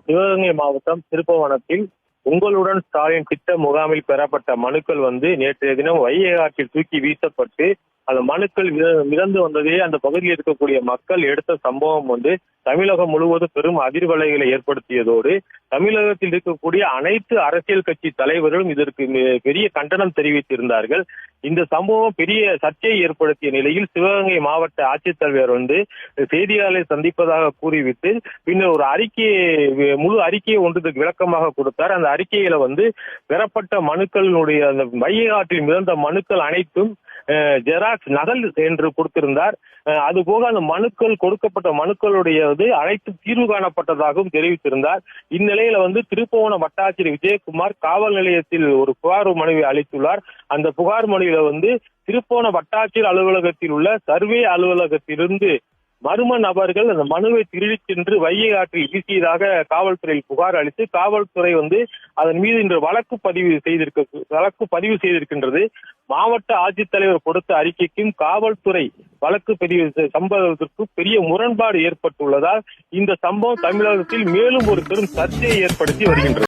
சிவகங்கை மாவட்டம் திருப்புவனத்தில் உங்களுடன் ஸ்டாலின் திட்ட முகாமில் பெறப்பட்ட மனுக்கள் நேற்றைய தினம் வைகை ஆற்றில் தூக்கி வீசப்பட்டு அந்த மனுக்கள் மிதந்து வந்ததே அந்த பகுதியில் இருக்கக்கூடிய மக்கள் எடுத்த சம்பவம் தமிழகம் முழுவதும் பெரும் அதிர்வலைகளை ஏற்படுத்தியதோடு தமிழகத்தில் இருக்கக்கூடிய அனைத்து அரசியல் கட்சி தலைவர்களும் இதற்கு பெரிய கண்டனம் தெரிவித்திருந்தார்கள். இந்த சம்பவம் பெரிய சர்ச்சையை ஏற்படுத்திய நிலையில் சிவகங்கை மாவட்ட ஆட்சித்தலைவர் செய்தியாளரை சந்திப்பதாக கூறிவிட்டு பின்னர் ஒரு முழு அறிக்கையை ஒன்றுக்கு விளக்கமாக கொடுத்தார். அந்த அறிக்கையில பெறப்பட்ட மனுக்களுடைய அந்த வைகை ஆற்றில் மிதந்த மனுக்கள் அனைத்தும் ஜெராக்ஸ் நகல் என்று கொடுத்திருந்தார். அதுபோக அந்த மனுக்கள் கொடுக்கப்பட்ட மனுக்களுடைய அனைத்து தீர்வு காணப்பட்டதாகவும் தெரிவித்திருந்தார். இந்நிலையில திருப்புவனம் வட்டாட்சியர் விஜயகுமார் காவல் நிலையத்தில் ஒரு புகார் மனுவை அளித்துள்ளார். அந்த புகார் மனுவில திருப்புவனம் வட்டாட்சியர் அலுவலகத்தில் உள்ள சர்வே அலுவலகத்திலிருந்து மர்ம நபர்கள் அந்த மனுவை திருடி சென்று வைகை ஆற்றில் வீசியதாக காவல்துறையில் புகார் அளித்து காவல்துறை அதன் மீது இன்று வழக்கு பதிவு செய்திருக்கின்றது. மாவட்ட ஆட்சித்தலைவர் கொடுத்த அறிக்கைக்கும் காவல்துறை வழக்கு பதிவு சம்பவத்திற்கு பெரிய முரண்பாடு ஏற்பட்டுள்ளதால் இந்த சம்பவம் தமிழகத்தில் மேலும் ஒரு பெரும் சர்ச்சையை ஏற்படுத்தி வருகின்றது.